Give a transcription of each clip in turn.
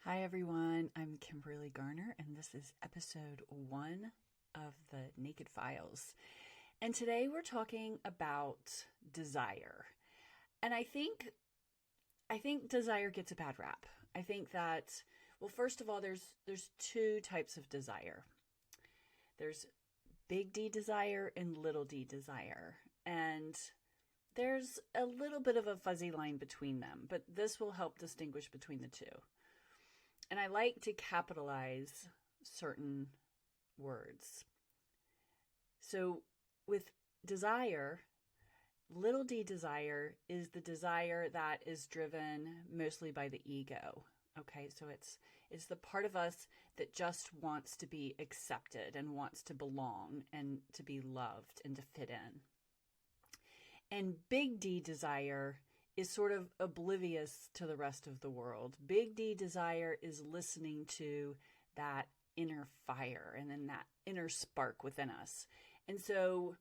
Hi everyone, I'm Kimberly Garner, and this is episode 1 of the Naked Files. And today we're talking about desire. And I think desire gets a bad rap. I think that, well, first of all, there's two types of desire. There's big D desire and little d desire. And there's a little bit of a fuzzy line between them, but this will help distinguish between the two. And I like to capitalize certain words. So with desire, little d desire is the desire that is driven mostly by the ego. Okay, so it's the part of us that just wants to be accepted and wants to belong and to be loved and to fit in. And big D desire is sort of oblivious to the rest of the world. Big D desire is listening to that inner fire and then that inner spark within us. And so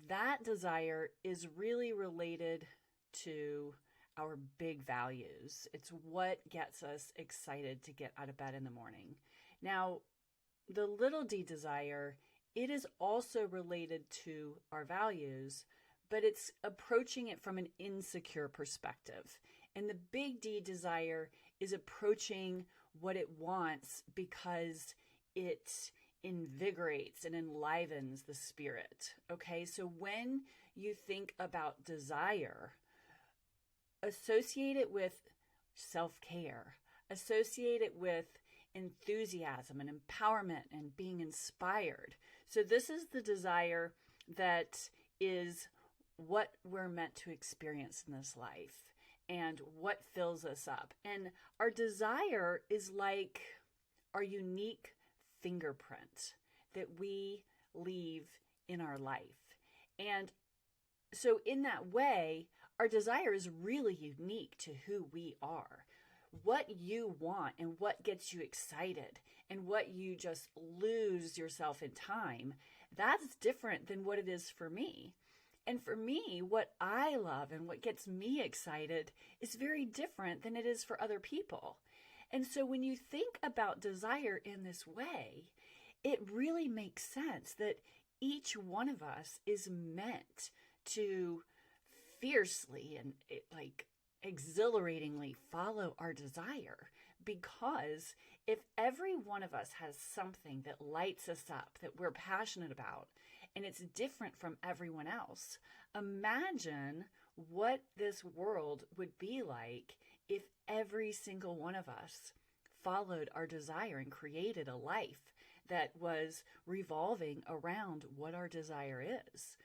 that desire is really related to our big values. It's what gets us excited to get out of bed in the morning. Now, the little d desire, it is also related to our values, but it's approaching it from an insecure perspective. And the big D desire is approaching what it wants because it invigorates and enlivens the spirit. Okay, so when you think about desire, associate it with self-care, associate it with enthusiasm and empowerment and being inspired. So this is the desire that is what we're meant to experience in this life and what fills us up. And our desire is like our unique fingerprint that we leave in our life. And so in that way, our desire is really unique to who we are. What you want and what gets you excited and what you just lose yourself in time, that's different than what it is for me. And for me, what I love and what gets me excited is very different than it is for other people. And so when you think about desire in this way, it really makes sense that each one of us is meant to fiercely and exhilaratingly follow our desire. Because if every one of us has something that lights us up, that we're passionate about, and it's different from everyone else, imagine what this world would be like if every single one of us followed our desire and created a life that was revolving around what our desire is.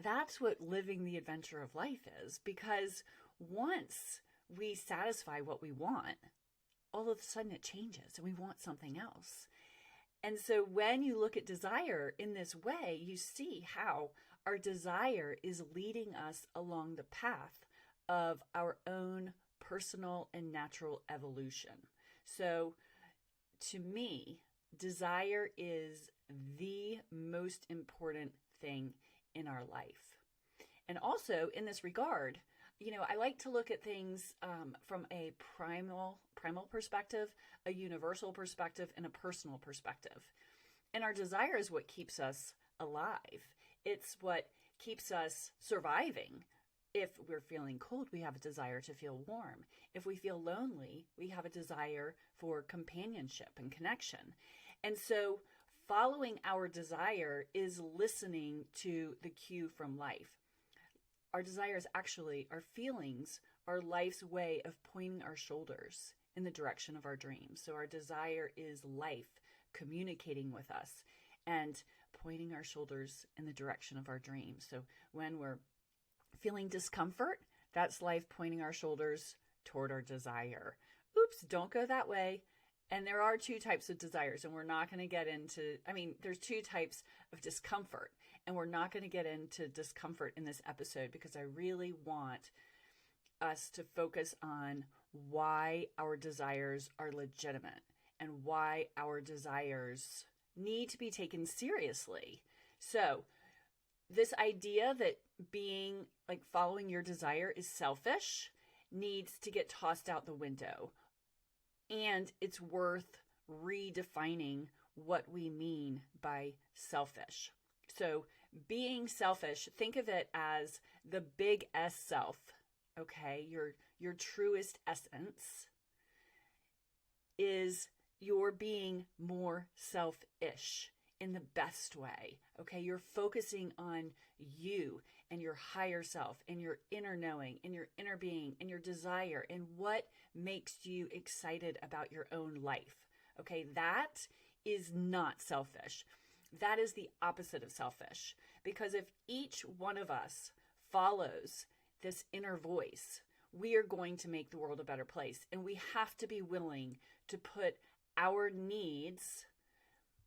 That's what living the adventure of life is, because once we satisfy what we want, all of a sudden it changes and we want something else. And so when you look at desire in this way, you see how our desire is leading us along the path of our own personal and natural evolution. So to me, desire is the most important thing in our life. And also in this regard, I like to look at things from a primal perspective, a universal perspective, and a personal perspective. And our desire is what keeps us alive. It's what keeps us surviving. If we're feeling cold, we have a desire to feel warm. If we feel lonely, we have a desire for companionship and connection. And so following our desire is listening to the cue from life. Our desires, actually, our feelings, are life's way of pointing our shoulders in the direction of our dreams. So our desire is life communicating with us and pointing our shoulders in the direction of our dreams. So when we're feeling discomfort, that's life pointing our shoulders toward our desire. Oops, don't go that way. And there are two types of desires, and we're not going to get into, there's two types of discomfort, and we're not going to get into discomfort in this episode because I really want us to focus on why our desires are legitimate and why our desires need to be taken seriously. So this idea that being following your desire is selfish needs to get tossed out the window. And it's worth redefining what we mean by selfish. So being selfish, think of it as the big S self, okay? Your truest essence is you're being more selfish in the best way, okay? You're focusing on you and your higher self and your inner knowing and your inner being and your desire and what makes you excited about your own life, okay? That is not selfish. That is the opposite of selfish, because if each one of us follows this inner voice, we are going to make the world a better place. And we have to be willing to put our needs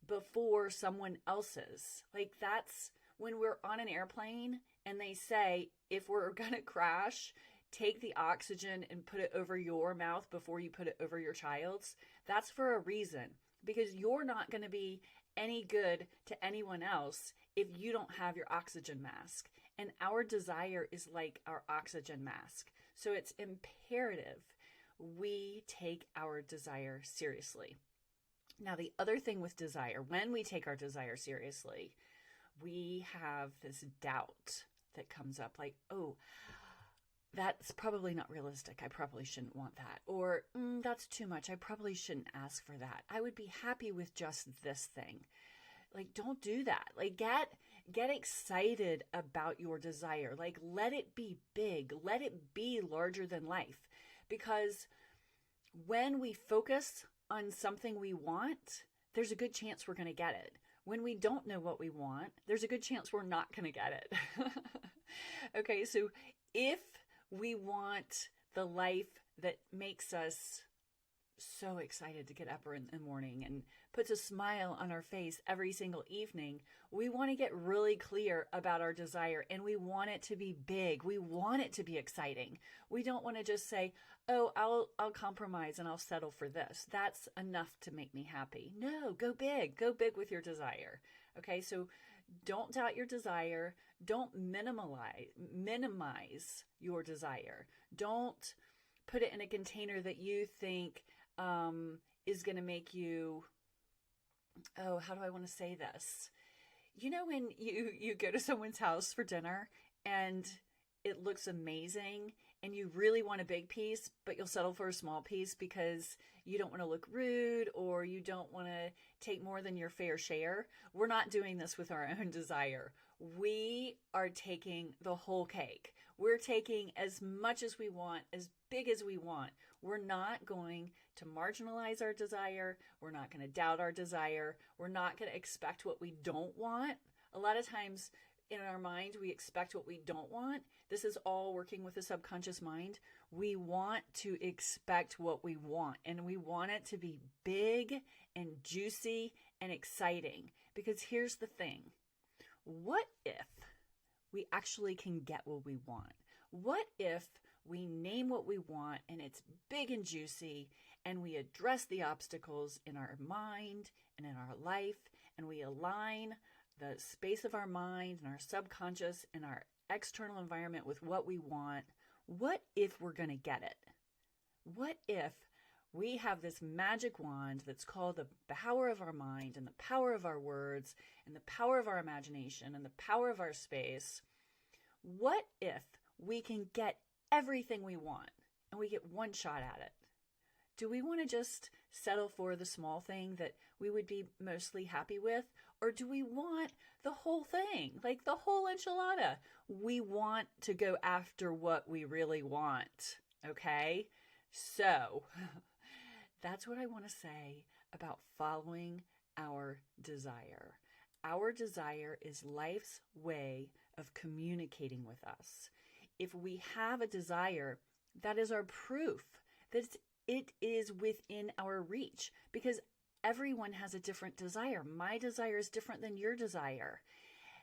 before someone else's. Like, that's when we're on an airplane and they say, if we're going to crash, take the oxygen and put it over your mouth before you put it over your child's. That's for a reason, because you're not going to be any good to anyone else if you don't have your oxygen mask. And our desire is like our oxygen mask. So it's imperative we take our desire seriously. Now, the other thing with desire, when we take our desire seriously, we have this doubt that comes up like, oh, that's probably not realistic. I probably shouldn't want that. Or that's too much. I probably shouldn't ask for that. I would be happy with just this thing. Like, don't do that. Like, get excited about your desire. Like, let it be big. Let it be larger than life. Because when we focus on something we want, there's a good chance we're going to get it. When we don't know what we want, there's a good chance we're not going to get it. Okay, so if we want the life that makes us so excited to get up in the morning and puts a smile on our face every single evening, we want to get really clear about our desire, and we want it to be big. We want it to be exciting. We don't want to just say, oh, I'll compromise and I'll settle for this. That's enough to make me happy. No, go big. Go big with your desire. Okay, so don't doubt your desire. Don't minimize your desire. Don't put it in a container that you think is going to make you, oh, how do I want to say this? You know, when you go to someone's house for dinner and it looks amazing and you really want a big piece, but you'll settle for a small piece because you don't want to look rude or you don't want to take more than your fair share. We're not doing this with our own desire. We are taking the whole cake. We're taking as much as we want, as big as we want. We're not going to marginalize our desire. We're not going to doubt our desire. We're not going to expect what we don't want. A lot of times in our mind, we expect what we don't want. This is all working with the subconscious mind. We want to expect what we want, and we want it to be big and juicy and exciting. Because here's the thing. What if we actually can get what we want? What if we name what we want and it's big and juicy, and we address the obstacles in our mind and in our life, and we align the space of our mind and our subconscious and our external environment with what we want? What if we're going to get it? What if we have this magic wand that's called the power of our mind and the power of our words and the power of our imagination and the power of our space? What if we can get everything we want and we get one shot at it? Do we want to just settle for the small thing that we would be mostly happy with? Or do we want the whole thing, like the whole enchilada? We want to go after what we really want, okay? So that's what I want to say about following our desire. Our desire is life's way of communicating with us. If we have a desire, that is our proof that it is within our reach, because everyone has a different desire. My desire is different than your desire.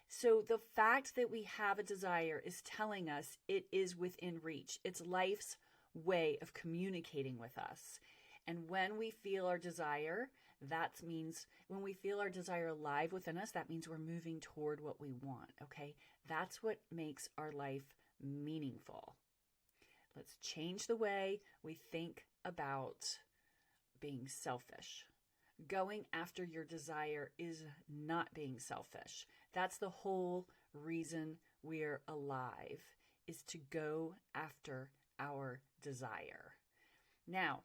So the fact that we have a desire is telling us it is within reach. It's life's way of communicating with us. And when we feel our desire, that means when we feel our desire alive within us, that means we're moving toward what we want, okay? That's what makes our life meaningful. Let's change the way we think about being selfish. Going after your desire is not being selfish. That's the whole reason we're alive, is to go after our desire. Now,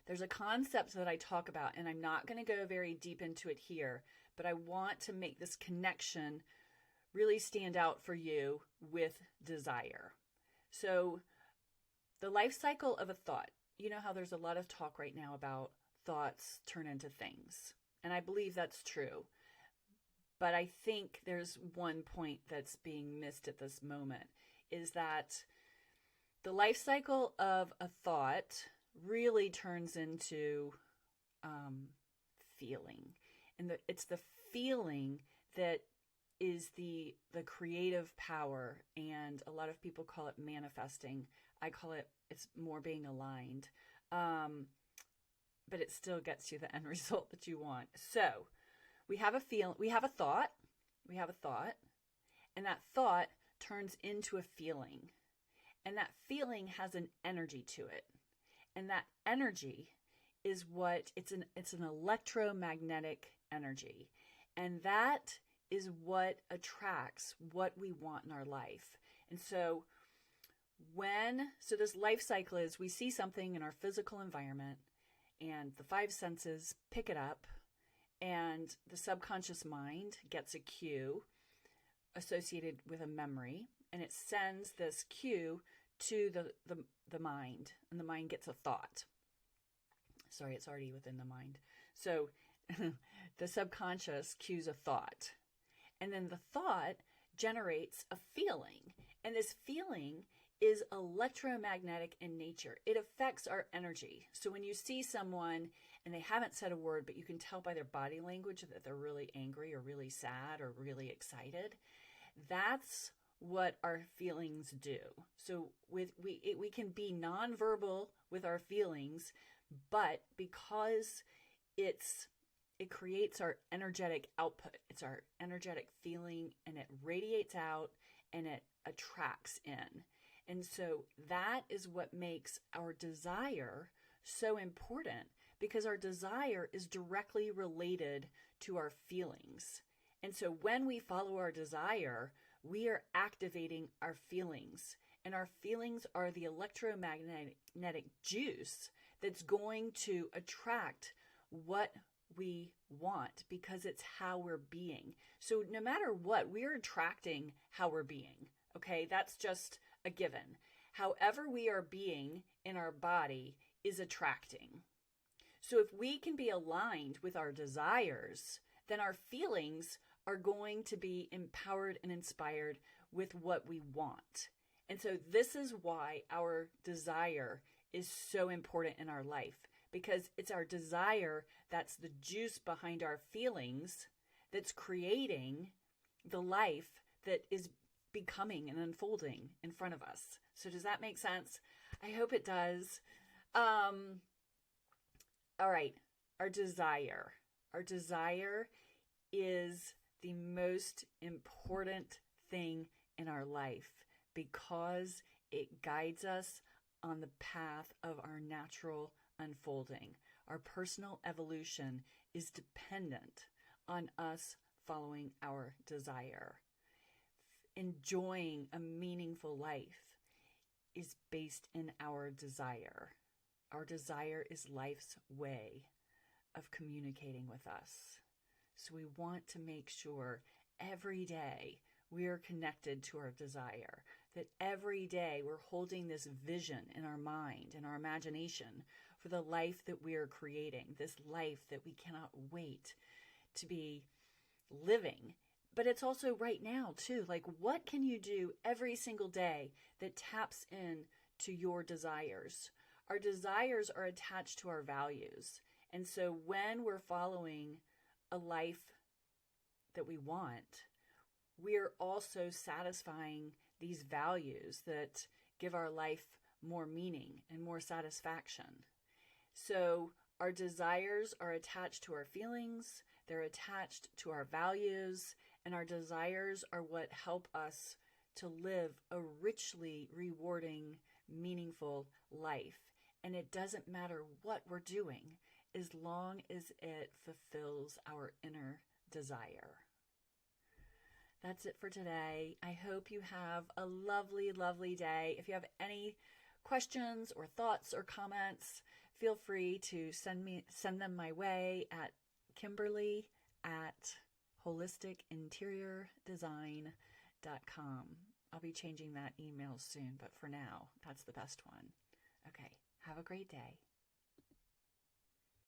there's a concept that I talk about, and I'm not going to go very deep into it here, but I want to make this connection really stand out for you with desire. So, the life cycle of a thought. You know how there's a lot of talk right now about thoughts turn into things. And I believe that's true. But I think there's one point that's being missed at this moment, is that the life cycle of a thought really turns into feeling. And it's the feeling that is the creative power. And a lot of people call it manifesting. I call it, it's more being aligned. But it still gets you the end result that you want. So we have a thought, and that thought turns into a feeling. And that feeling has an energy to it. And that energy is it's an electromagnetic energy. And that is what attracts what we want in our life. And so this life cycle is, we see something in our physical environment, and the five senses pick it up, and the subconscious mind gets a cue associated with a memory, and it sends this cue to the mind, and the mind gets a thought. Sorry, it's already within the mind. So the subconscious cues a thought, and then the thought generates a feeling, and this feeling is electromagnetic in nature. It affects our energy. So when you see someone and they haven't said a word, but you can tell by their body language that they're really angry or really sad or really excited, that's what our feelings do. So we can be nonverbal with our feelings, but because it creates our energetic output, it's our energetic feeling, and it radiates out and it attracts in. And so that is what makes our desire so important, because our desire is directly related to our feelings. And so when we follow our desire, we are activating our feelings. And our feelings are the electromagnetic juice that's going to attract what we want, because it's how we're being. So no matter what, we're attracting how we're being. Okay, that's just a given. However we are being in our body is attracting. So if we can be aligned with our desires, then our feelings are going to be empowered and inspired with what we want. And so this is why our desire is so important in our life, because it's our desire that's the juice behind our feelings that's creating the life that is becoming and unfolding in front of us. So does that make sense? I hope it does. All right. Our desire is the most important thing in our life, because it guides us on the path of our natural unfolding. Our personal evolution is dependent on us following our desire. Enjoying a meaningful life is based in our desire. Our desire is life's way of communicating with us. So we want to make sure every day we are connected to our desire, that every day we're holding this vision in our mind and our imagination for the life that we are creating, this life that we cannot wait to be living. But it's also right now too. Like, what can you do every single day that taps in to your desires? Our desires are attached to our values. And so when we're following a life that we want, we're also satisfying these values that give our life more meaning and more satisfaction. So our desires are attached to our feelings, they're attached to our values, and our desires are what help us to live a richly rewarding, meaningful life. And it doesn't matter what we're doing as long as it fulfills our inner desire. That's it for today. I hope you have a lovely, lovely day. If you have any questions or thoughts or comments, feel free to send them my way at Kimberly at holisticinteriordesign.com. I'll be changing that email soon, but for now, that's the best one. Okay, have a great day.